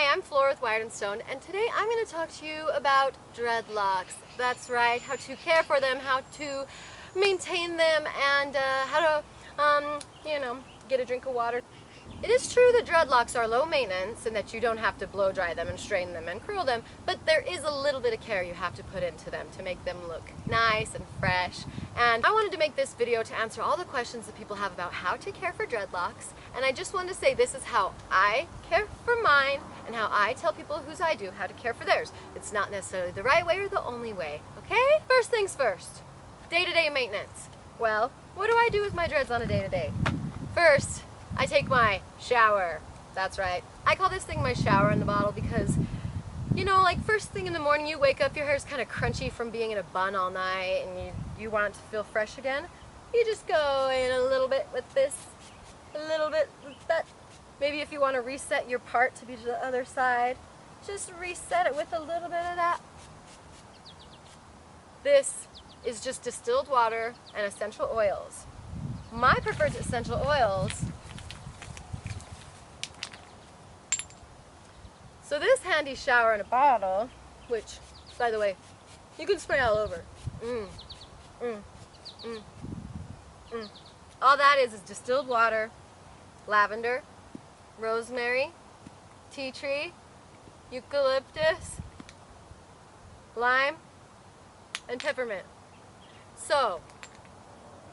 Hi, I'm Fleur with Wired and Stoned, and today I'm going to talk to you about dreadlocks. That's right, how to care for them, how to maintain them, and how to, get a drink of water. It is true that dreadlocks are low maintenance and that you don't have to blow dry them and strain them and curl them, but there is a little bit of care you have to put into them to make them look nice and fresh. And I wanted to make this video to answer all the questions that people have about how to care for dreadlocks, and I just wanted to say this is how I care for mine and how I tell people whose I do how to care for theirs. It's not necessarily the right way or the only way, okay? First things first, day-to-day maintenance. Well, what do I do with my dreads on a day-to-day? First, I take my shower. That's right. I call this thing my shower in the bottle because, you know, like first thing in the morning you wake up, your hair's kind of crunchy from being in a bun all night and you want it to feel fresh again. You just go in a little bit with this, a little bit with that. Maybe if you want to reset your part to be to the other side, just reset it with a little bit of that. This is just distilled water and essential oils. My preferred essential oils. So this handy shower in a bottle, which, by the way, you can spray all over. All that is distilled water, lavender, rosemary, tea tree, eucalyptus, lime, and peppermint. So,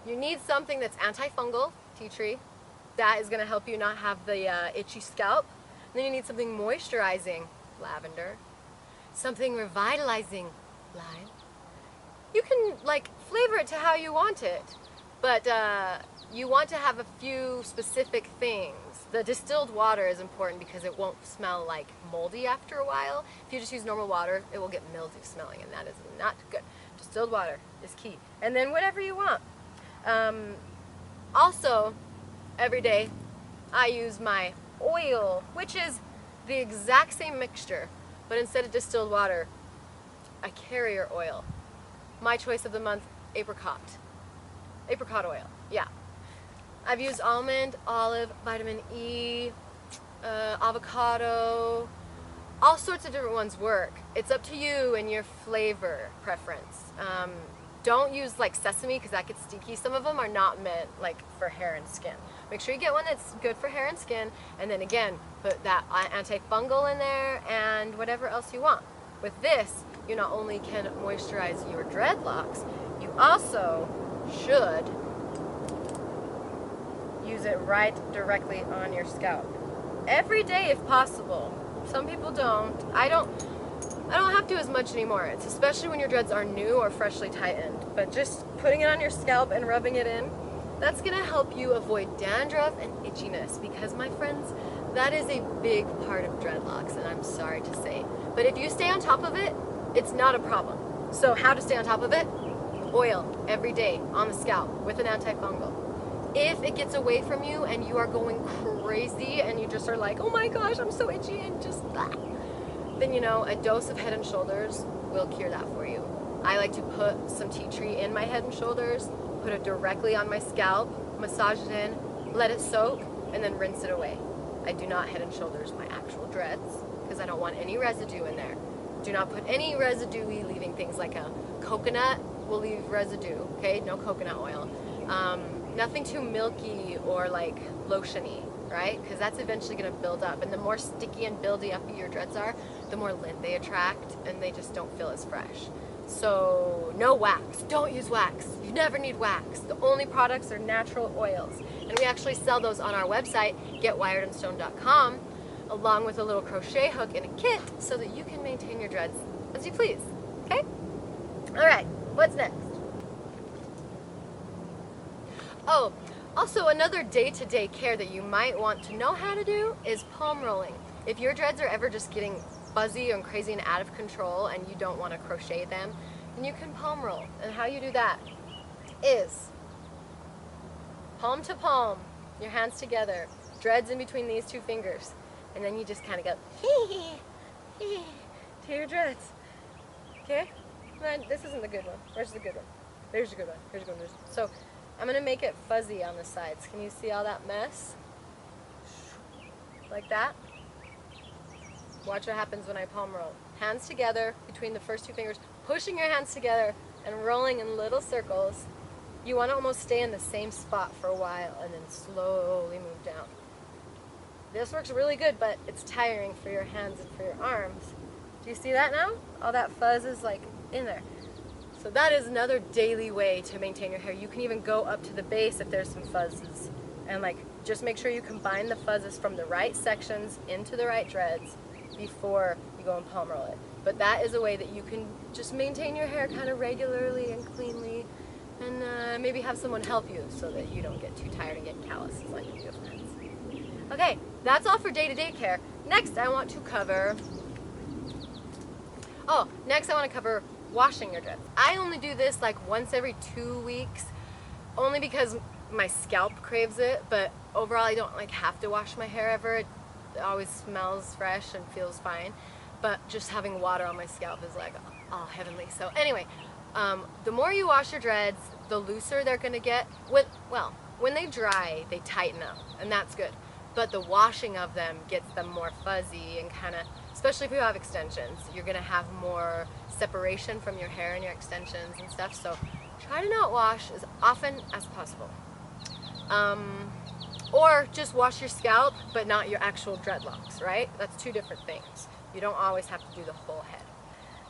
you need something that's antifungal, tea tree. That is going to help you not have the itchy scalp. Then you need something moisturizing, lavender. Something revitalizing, lime. You can like flavor it to how you want it, but you want to have a few specific things. The distilled water is important because it won't smell like moldy after a while. If you just use normal water, it will get mildew smelling, and that is not good. Distilled water is key. And then whatever you want. Also, every day I use my oil, which is the exact same mixture, but instead of distilled water, I carrier oil. My choice of the month, apricot oil. Yeah. I've used almond, olive, vitamin E, avocado, all sorts of different ones work. It's up to you and your flavor preference. Don't use like sesame because that gets sticky. Some of them are not meant like for hair and skin. Make sure you get one that's good for hair and skin, and then again, put that antifungal in there and whatever else you want. With this, you not only can moisturize your dreadlocks, you also should use it right directly on your scalp. Every day if possible. Some people don't. I don't have to as much anymore. It's especially when your dreads are new or freshly tightened. But just putting it on your scalp and rubbing it in, that's going to help you avoid dandruff and itchiness because, my friends, that is a big part of dreadlocks, and I'm sorry to say. But if you stay on top of it, it's not a problem. So how to stay on top of it? Oil every day on the scalp with an antifungal. If it gets away from you and you are going crazy and you just are like, oh my gosh, I'm so itchy and just that, then you know a dose of Head and Shoulders will cure that for you. I like to put some tea tree in my Head and Shoulders, put it directly on my scalp, massage it in, let it soak, and then rinse it away. I do not Head and Shoulders my actual dreads because I don't want any residue in there. Do not put any residue-y leaving things like a coconut will leave residue, okay? No coconut oil. Nothing too milky or like lotiony, right? Because that's eventually going to build up, and the more sticky and buildy up your dreads are, the more lint they attract, and they just don't feel as fresh. So no wax. Don't use wax. You never need wax. The only products are natural oils, and we actually sell those on our website, getwiredandstoned.com, along with a little crochet hook in a kit so that you can maintain your dreads as you please. Okay? All right. What's next? Oh, also another day-to-day care that you might want to know how to do is palm rolling. If your dreads are ever just getting fuzzy and crazy and out of control and you don't want to crochet them, then you can palm roll. And how you do that is palm to palm, your hands together, dreads in between these two fingers, and then you just kind of go to your dreads. Okay? This isn't the good one. Where's the good one? There's the good one. Here's the good one. So I'm going to make it fuzzy on the sides. Can you see all that mess? Like that? Watch what happens when I palm roll. Hands together between the first 2 fingers, pushing your hands together and rolling in little circles. You want to almost stay in the same spot for a while and then slowly move down. This works really good, but it's tiring for your hands and for your arms. Do you see that now? All that fuzz is like in there. So that is another daily way to maintain your hair. You can even go up to the base if there's some fuzzes. And like, just make sure you combine the fuzzes from the right sections into the right dreads before you go and palm roll it. But that is a way that you can just maintain your hair kind of regularly and cleanly, and maybe have someone help you so that you don't get too tired and get calluses on your beautiful hands. Okay, that's all for day-to-day care. Next I want to cover washing your dreads. I only do this like once every 2 weeks, only because my scalp craves it, but overall I don't like have to wash my hair ever. It always smells fresh and feels fine, but just having water on my scalp is like, oh, heavenly. So anyway, the more you wash your dreads, the looser they're gonna get. When they dry, they tighten up, and that's good. But the washing of them gets them more fuzzy and kind of, especially if you have extensions, you're gonna have more separation from your hair and your extensions and stuff. So try to not wash as often as possible. Or just wash your scalp, but not your actual dreadlocks, right? That's 2 different things. You don't always have to do the whole head.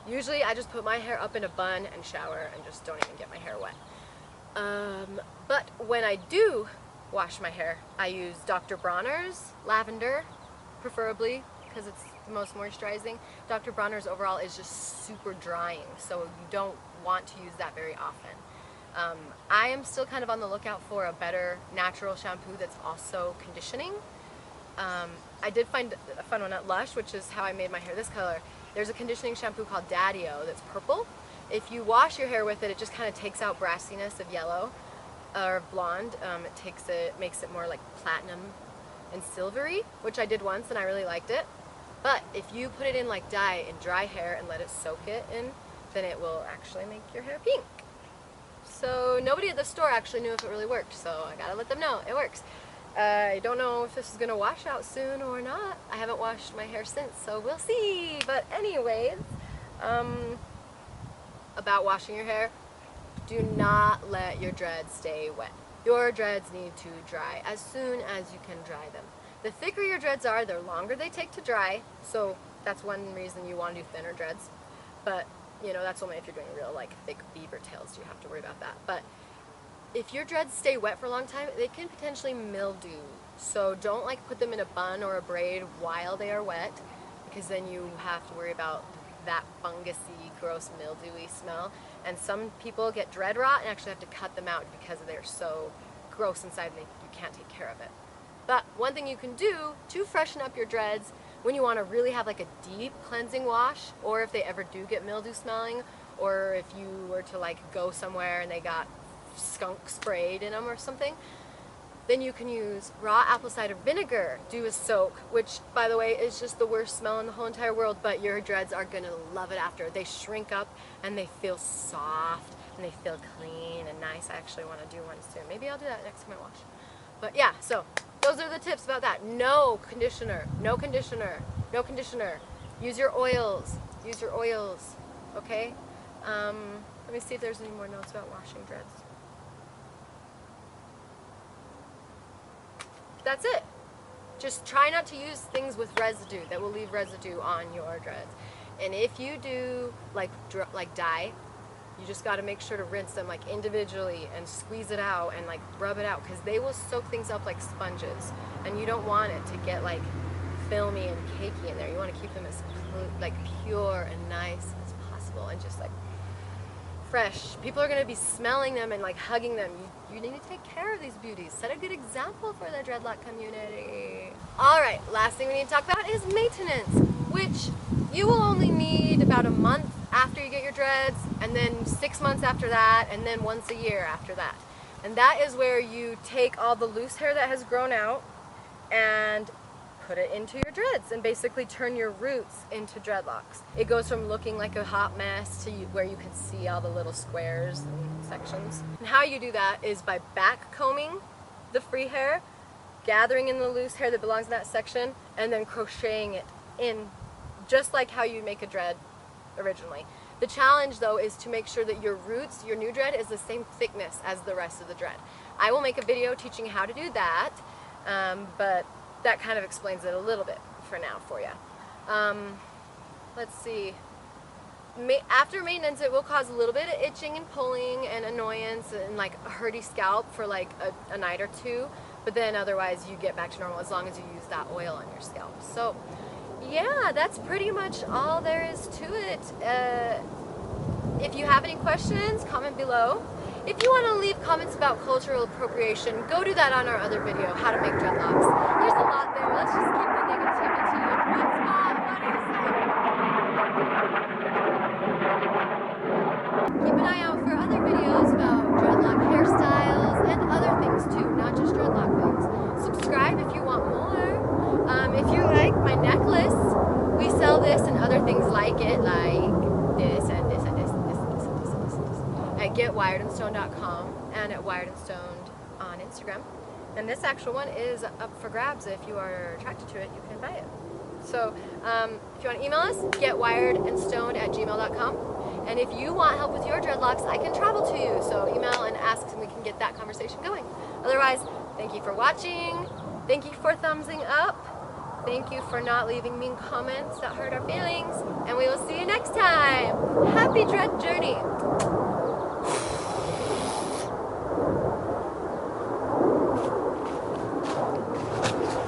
Usually I just put my hair up in a bun and shower and just don't even get my hair wet. But when I do wash my hair, I use Dr. Bronner's lavender, preferably, because it's the most moisturizing. Dr. Bronner's overall is just super drying, so you don't want to use that very often. I am still kind of on the lookout for a better natural shampoo that's also conditioning. I did find a fun one at Lush, which is how I made my hair this color. There's a conditioning shampoo called Daddy-O that's purple. If you wash your hair with it, it just kind of takes out brassiness of yellow or blonde. It makes it more like platinum and silvery, which I did once and I really liked it. But if you put it in like dye in dry hair and let it soak it in, then it will actually make your hair pink. So nobody at the store actually knew if it really worked, so I gotta let them know it works. I don't know if this is gonna wash out soon or not. I haven't washed my hair since, so we'll see. But anyways, about washing your hair, do not let your dreads stay wet. Your dreads need to dry as soon as you can dry them. The thicker your dreads are, the longer they take to dry, so that's one reason you want to do thinner dreads. But you know, that's only if you're doing real like thick beaver tails, you have to worry about that. But if your dreads stay wet for a long time, they can potentially mildew. So don't like put them in a bun or a braid while they are wet, because then you have to worry about that fungusy, gross, mildewy smell. And some people get dread rot and actually have to cut them out because they're so gross inside and you can't take care of it. But one thing you can do to freshen up your dreads when you want to really have like a deep cleansing wash, or if they ever do get mildew smelling, or if you were to like go somewhere and they got skunk sprayed in them or something, then you can use raw apple cider vinegar, do a soak, which by the way is just the worst smell in the whole entire world, but your dreads are gonna love it after. They shrink up and they feel soft and they feel clean and nice. I actually want to do one soon. Maybe I'll do that next time I wash. But yeah, so those are the tips about that. No conditioner, no conditioner, no conditioner. Use your oils, okay? Let me see if there's any more notes about washing dreads. That's it. Just try not to use things with residue that will leave residue on your dreads. And if you do like dye, you just got to make sure to rinse them like individually and squeeze it out and like rub it out, because they will soak things up like sponges, and you don't want it to get like filmy and cakey in there. You want to keep them as like pure and nice as possible and just like fresh. People are going to be smelling them and like hugging them. You need to take care of these beauties. Set a good example for the dreadlock community. Alright, last thing we need to talk about is maintenance, which you will only need about a month after you get your dreads, and then 6 months after that, and then once a year after that. And that is where you take all the loose hair that has grown out and put it into your dreads and basically turn your roots into dreadlocks. It goes from looking like a hot mess to where you can see all the little squares and sections. And how you do that is by back combing the free hair, gathering in the loose hair that belongs in that section, and then crocheting it in just like how you make a dread originally. The challenge though is to make sure that your roots, your new dread, is the same thickness as the rest of the dread. I will make a video teaching how to do that, but that kind of explains it a little bit for now for you. Let's see. After maintenance, it will cause a little bit of itching and pulling and annoyance and like a hurty scalp for like a night or two, but then otherwise you get back to normal as long as you use that oil on your scalp. So yeah, that's pretty much all there is to it. If you have any questions, comment below. If you want to leave comments about cultural appropriation, go do that on our other video, how to make dreadlocks. There's a lot there. Let's just keep the negativity in one spot. What do you say? Keep an eye out for other videos about dreadlock hairstyles and other things too, not just dreadlock things. Subscribe if you want more. If you like my necklace, we sell this and other things like it, like this and this and this and this and this and this and this and this at getwiredandstoned.com and at wiredandstoned on Instagram. And this actual one is up for grabs. If you are attracted to it, you can buy it. So if you want to email us, getwiredandstoned@gmail.com. And if you want help with your dreadlocks, I can travel to you. So email and ask and we can get that conversation going. Otherwise, thank you for watching. Thank you for thumbsing up. Thank you for not leaving mean comments that hurt our feelings. And we will see you next time. Happy dread journey.